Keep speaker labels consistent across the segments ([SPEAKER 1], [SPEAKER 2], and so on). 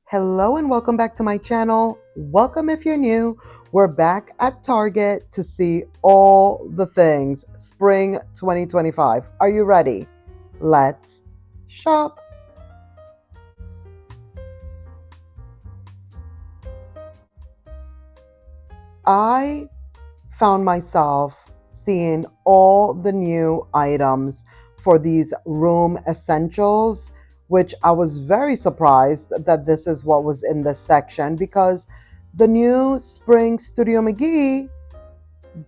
[SPEAKER 1] Hello and welcome back to my channel. Welcome if you're new. We're back at Target to see all the things spring 2025. Are you ready? Let's shop. I found myself seeing all the new items for these room essentials, which I was very surprised that this is what was in this section because the new spring Studio McGee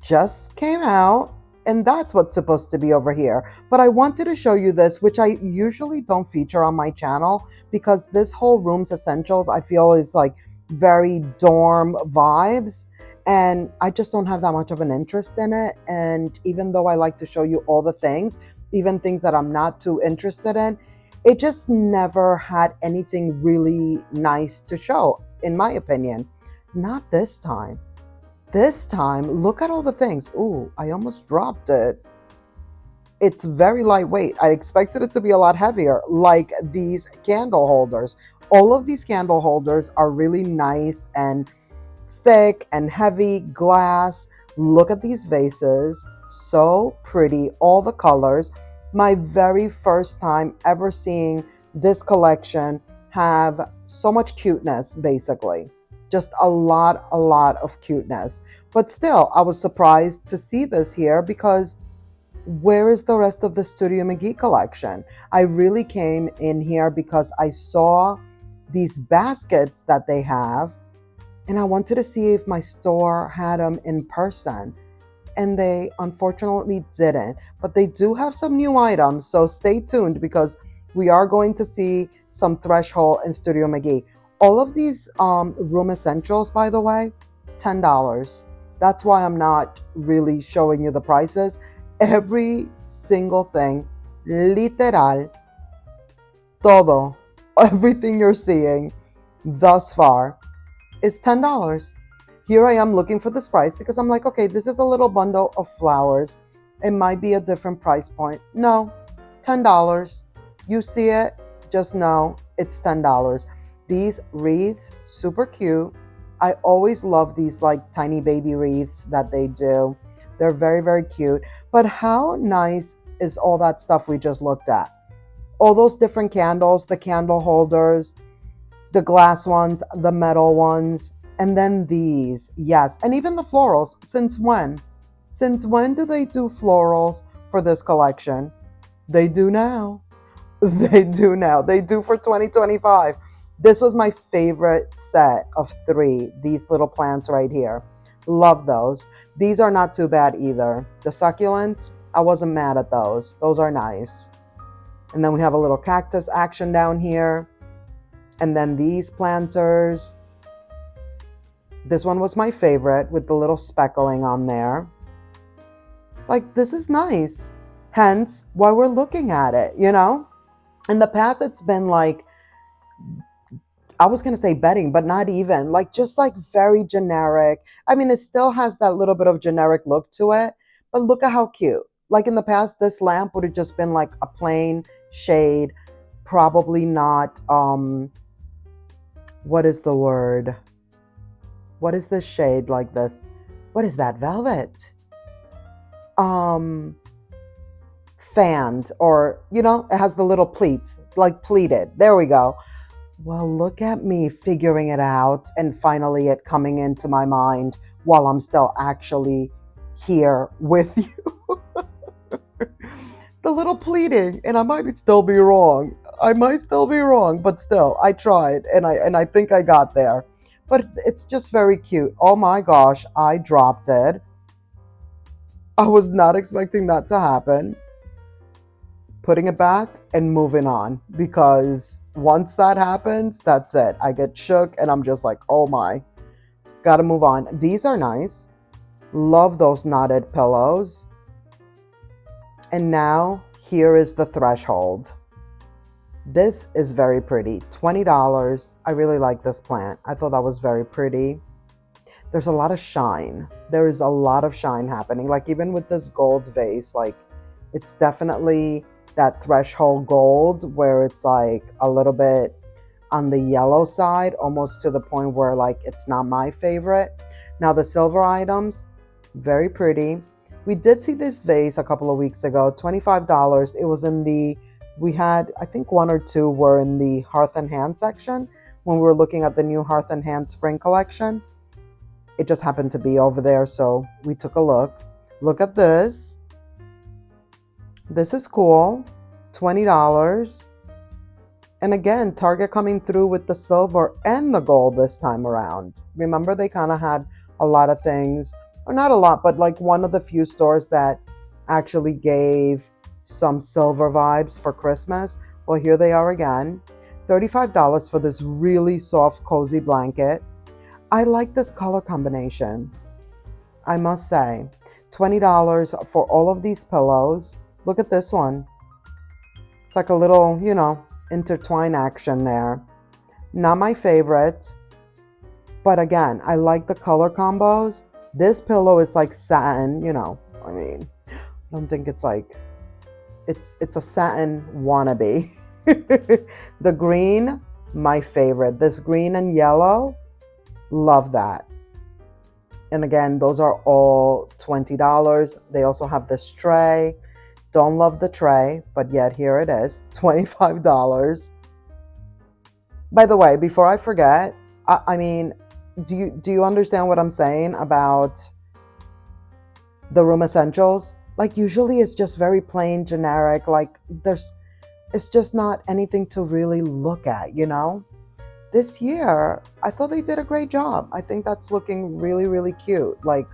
[SPEAKER 1] just came out and that's what's supposed to be over here. But I wanted to show you this, which I usually don't feature on my channel because this whole room's essentials I feel is like very dorm vibes, and I just don't have that much of an interest in it. And even though I like to show you all the things, even things that I'm not too interested in, it just never had anything really nice to show, in my opinion. Not this time. This time, look at all the things. Ooh, I almost dropped it. It's very lightweight. I expected it to be a lot heavier, like these candle holders. All of these candle holders are really nice and thick and heavy glass. Look at these vases. So pretty. All the colors. My very first time ever seeing this collection have so much cuteness, basically. Just a lot of cuteness. But still, I was surprised to see this here because where is the rest of the Studio Mcgee collection? I really came in here because I saw these baskets that they have, and I wanted to see if my store had them in person. And they unfortunately didn't. But they do have some new items, so stay tuned because we are going to see some Threshold in Studio Mcgee. All of these room essentials, by the way, $10. That's why I'm not really showing you the prices. Every single thing, literal, todo, everything you're seeing thus far is $10. Here I am looking for this price because I'm like, okay, this is a little bundle of flowers. It might be a different price point. No, $10. You see it, just know it's $10. These wreaths, super cute. I always love these like tiny baby wreaths that they do. They're very cute. But how nice is all that stuff we just looked at? All those different candles, the candle holders, the glass ones, the metal ones, and then these. Yes, and even the florals. Since when? Since when do they do florals for this collection? They do now. They do now. They do for 2025. This was my favorite set of three, these little plants right here. Love those. These are not too bad either. The succulents, I wasn't mad at those. Those are nice. And then we have a little cactus action down here. And then these planters. This one was my favorite with the little speckling on there. Like, this is nice. Hence why we're looking at it, you know? In the past, it's been like, I was going to say bedding, but not even. Like, just like very generic. I mean, it still has that little bit of generic look to it, but look at how cute. Like in the past, this lamp would have just been like a plain shade. Probably not, what is the word? What is this shade like this? What is that? Velvet? Um, Fanned, or, you know, it has the little pleats, like pleated. There we go. Well, look at me figuring it out and finally it coming into my mind while I'm still actually here with you. The little pleating, and I might still be wrong. I might still be wrong, but still, I tried and I think I got there. But it's just very cute. Oh my gosh, I dropped it. I was not expecting that to happen. Putting it back and moving on because once that happens, that's it. I get shook and I'm just like, oh my, gotta move on. These are nice. Love those knotted pillows. And now here is the Threshold. This is very pretty. $20. I really like this plant. I thought that was very pretty. There's a lot of shine. There is a lot of shine happening. Like even with this gold vase, like it's definitely that Threshold gold where it's like a little bit on the yellow side, almost to the point where like it's not my favorite. Now the silver items, very pretty. We did see this vase a couple of weeks ago, $25. It was in the, we had, I think one or two were in the Hearth and Hand section when we were looking at the new Hearth and Hand spring collection. It just happened to be over there, so we took a look. Look at this. This is cool, $20. And again, Target coming through with the silver and the gold this time around. Remember, they kind of had a lot of things, or not a lot, but like one of the few stores that actually gave some silver vibes for Christmas. Well, here they are again. $35 for this really soft, cozy blanket. I like this color combination, I must say. $20 for all of these pillows. Look at this one. It's like a little, intertwine action there. Not my favorite, but again, I like the color combos. This pillow is like satin, I don't think it's like, it's a satin wannabe. The green, my favorite. This green and yellow, love that. And again, those are all $20. They also have this tray. Don't love the tray, but yet here it is, $25. By the way, before I forget, do you understand what I'm saying about the room essentials? Like usually it's just very plain, generic, like it's just not anything to really look at, This year, I thought they did a great job. I think that's looking really, really cute. Like,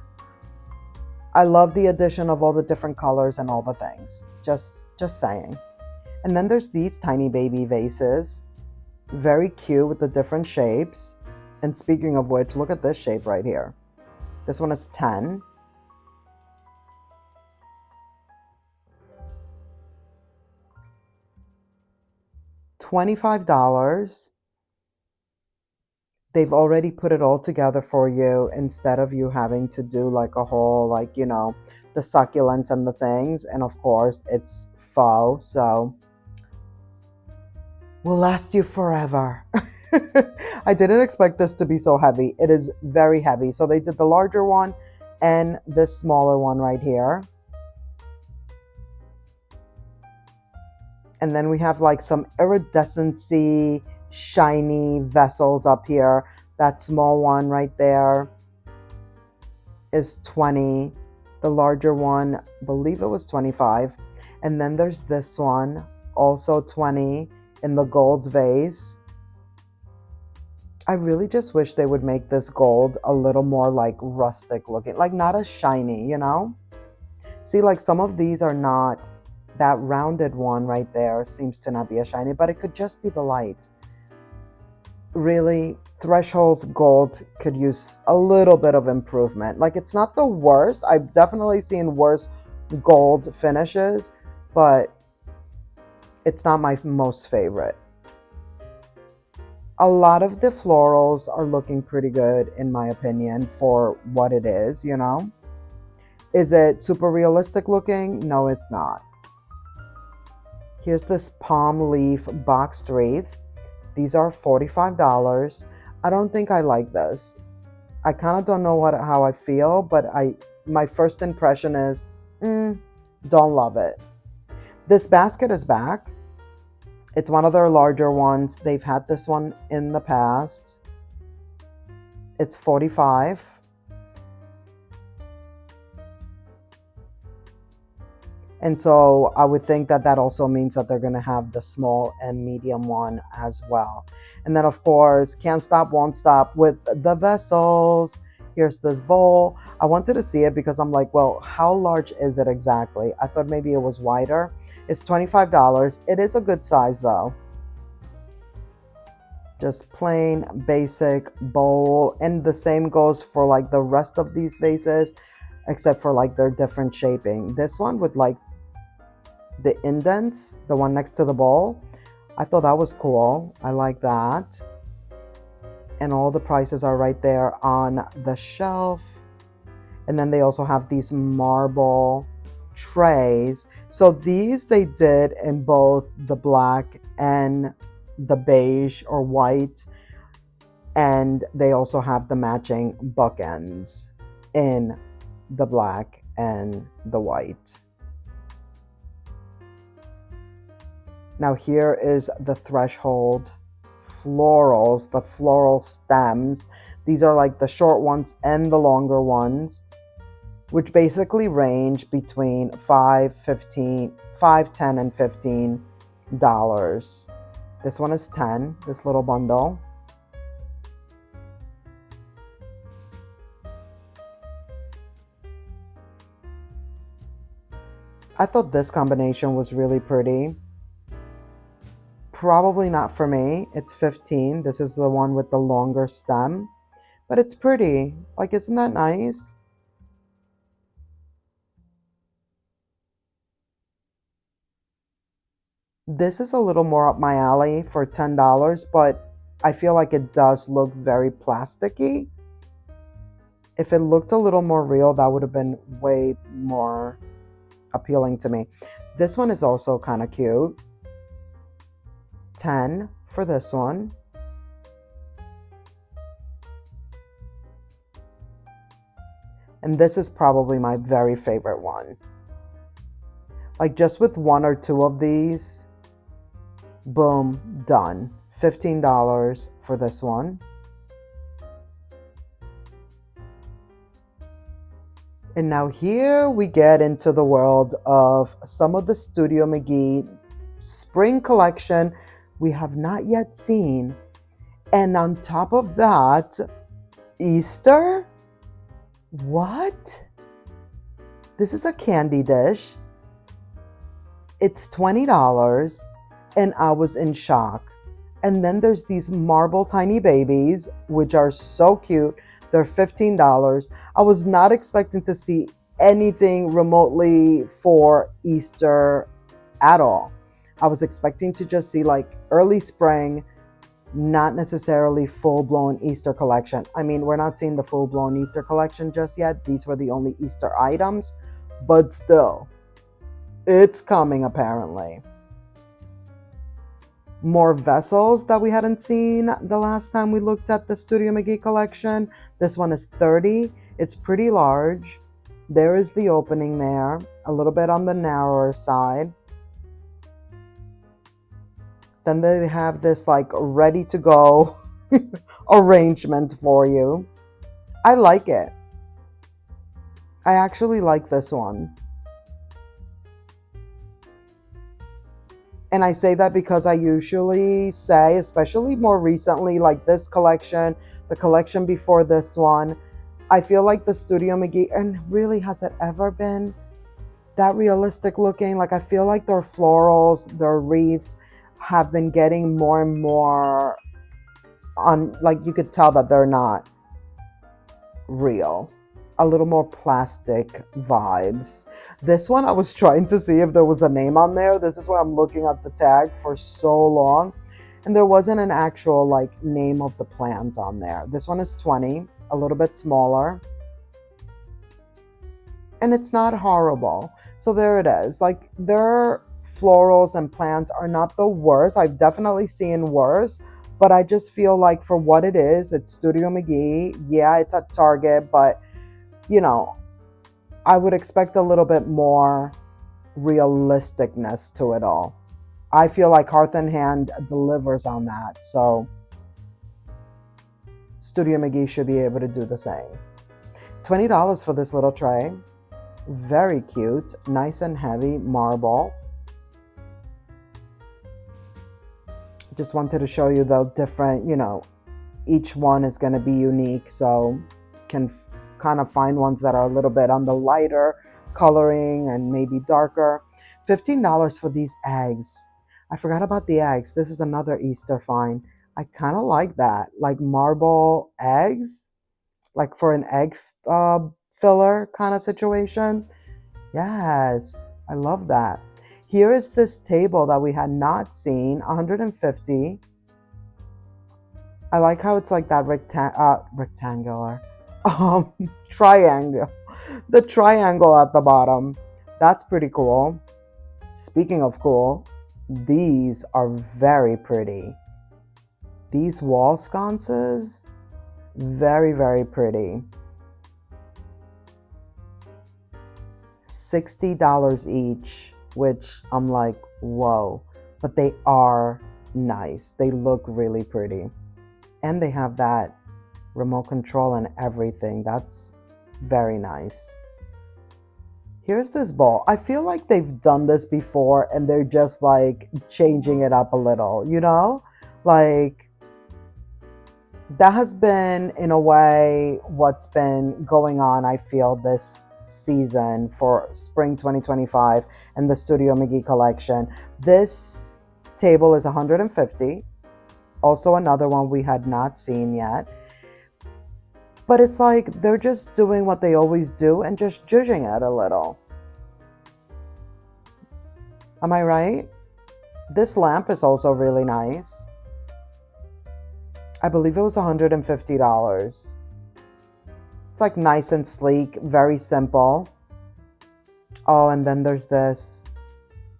[SPEAKER 1] I love the addition of all the different colors and all the things. Just saying. And then there's these tiny baby vases. Very cute with the different shapes. And speaking of which, look at this shape right here. This one is 10. $25. They've already put it all together for you instead of you having to do like a whole, the succulents and the things. And of course, it's faux, so will last you forever. I didn't expect this to be so heavy. It is very heavy. So they did the larger one and this smaller one right here. And then we have like some iridescency, shiny vessels up here. That small one right there is 20. The larger one, I believe it was 25. And then there's this one, also 20 in the gold vase. I really just wish they would make this gold a little more like rustic looking, like not as shiny, See, like some of these are not, that rounded one right there seems to not be as shiny, but it could just be the light. Really, Threshold's gold could use a little bit of improvement. Like it's not the worst. I've definitely seen worse gold finishes, but it's not my most favorite. A lot of the florals are looking pretty good in my opinion for what it is, Is it super realistic looking? No, it's not. Here's this palm leaf boxed wreath. These are $45. I don't think I like this. I kind of don't know how I feel, but my first impression is, don't love it. This basket is back. It's one of their larger ones. They've had this one in the past. It's $45. And so I would think that also means that they're going to have the small and medium one as well. And then, of course, can't stop, won't stop with the vessels. Here's this bowl. I wanted to see it because I'm like, well, how large is it exactly? I thought maybe it was wider. It's $25. It is a good size, though. Just plain, basic bowl. And the same goes for like the rest of these vases, except for like their different shaping. This one with like the indents, the one next to the bowl, I thought that was cool. I like that. And all the prices are right there on the shelf. And then they also have these marble trays. So these they did in both the black and the beige or white, and they also have the matching bookends in the black and the white. Now here is the threshold florals, the floral stems. These are like the short ones and the longer ones, which basically range between $5, $10, and $15. This one is 10, this little bundle. I thought this combination was really pretty. Probably not for me. It's 15. This is the one with the longer stem, but it's pretty. Like, isn't that nice? This is a little more up my alley for $10, but I feel like it does look very plasticky. If it looked a little more real, that would have been way more appealing to me. This one is also kind of cute. 10 for this one. And this is probably my very favorite one. Like, just with one or two of these, boom, done. $15 for this one. And now here we get into the world of some of the Studio McGee spring collection we have not yet seen. And on top of that, Easter? What? This is a candy dish. It's $20 and I was in shock. And then there's these marble tiny babies, which are so cute. They're $15. I was not expecting to see anything remotely for Easter at all. I was expecting to just see like early spring, not necessarily full-blown Easter collection. I mean, we're not seeing the full-blown Easter collection just yet. These were the only Easter items, but still, it's coming apparently. More vessels that we hadn't seen the last time we looked at the Studio Mcgee collection. This one is 30. It's pretty large. There is the opening there, a little bit on the narrower side. Then they have this like ready to go arrangement for you. I like it. I actually like this one. And I say that because I usually say, especially more recently, like this collection, the collection before this one, I feel like the Studio Mcgee, and really, has it ever been that realistic looking? Like, I feel like their florals, their wreaths have been getting more and more on, like, you could tell that they're not real. A little more plastic vibes. This one, I was trying to see if there was a name on there. This is why I'm looking at the tag for so long, and there wasn't an actual like name of the plant on there. This one is 20, a little bit smaller, and it's not horrible. So there it is. Like, their florals and plants are not the worst. I've definitely seen worse, but I just feel like for what it is, it's Studio Mcgee. Yeah, it's at Target, but you know, I would expect a little bit more realisticness to it all. I feel like Hearth and Hand delivers on that. So Studio Mcgee should be able to do the same. $20 for this little tray. Very cute, nice and heavy marble. Just wanted to show you the different, you know, each one is going to be unique. So can kind of find ones that are a little bit on the lighter coloring and maybe darker. $15 for these eggs. I forgot about the eggs. This is another Easter find. I kind of like that, like marble eggs, like for an egg filler kind of situation. Yes, I love that. Here is this table that we had not seen, 150. I like how it's like that rectangular triangle. The triangle at the bottom. That's pretty cool. Speaking of cool, these are very pretty. these wall sconces, very, very pretty. $60 each, which I'm like, whoa. But they are nice. They look really pretty. And they have that remote control and everything. That's very nice. Here's this bowl. I feel like they've done this before and they're just like changing it up a little, you know? Like, that has been, in a way, what's been going on, I feel, this season for spring 2025 and the Studio Mcgree collection. This table is $150. Also another one we had not seen yet. But it's like they're just doing what they always do and just judging it a little. Am I right? This lamp is also really nice. I believe it was $150. It's like nice and sleek, very simple. Oh, and then there's this.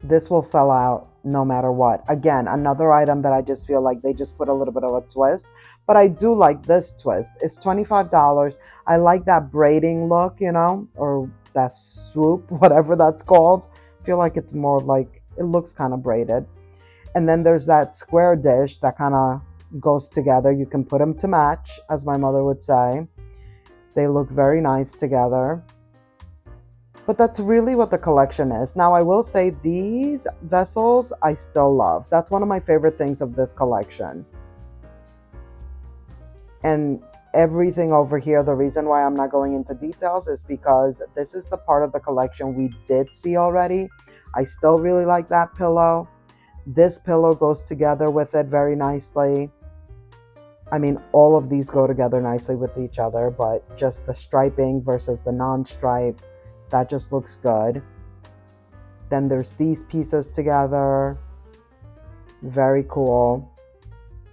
[SPEAKER 1] This will sell out no matter what. Again, another item that I just feel like they just put a little bit of a twist. But I do like this twist. It's $25. I like that braiding look, you know, or that swoop, whatever that's called. I feel like it's more like, it looks kind of braided. And then there's that square dish that kind of goes together. You can put them to match, as my mother would say. They look very nice together. But that's really what the collection is. Now, I will say these vessels I still love. That's one of my favorite things of this collection. And everything over here, the reason why I'm not going into details is because this is the part of the collection we did see already. I still really like that pillow. This pillow goes together with it very nicely. I mean, all of these go together nicely with each other, but just the striping versus the non-stripe, that just looks good. Then there's these pieces together. Very cool.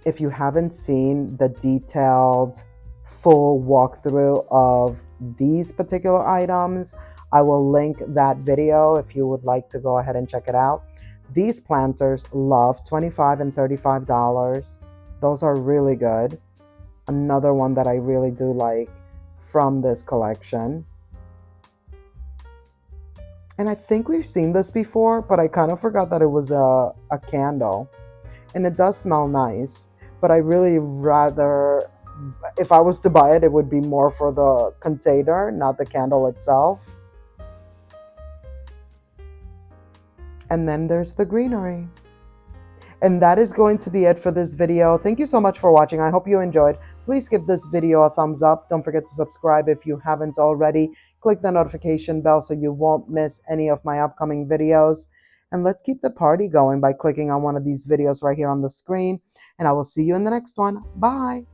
[SPEAKER 1] If you haven't seen the detailed full walkthrough of these particular items, I will link that video if you would like to go ahead and check it out. These planters, love, $25 and $35. Those are really good. Another one that I really do like from this collection. And I think we've seen this before, but I kind of forgot that it was a candle. And it does smell nice, but I really rather, if I was to buy it, it would be more for the container, not the candle itself. And then there's the greenery. And that is going to be it for this video. Thank you so much for watching. I hope you enjoyed. Please give this video a thumbs up. Don't forget to subscribe if you haven't already. Click the notification bell so you won't miss any of my upcoming videos. And let's keep the party going by clicking on one of these videos right here on the screen. And I will see you in the next one. Bye.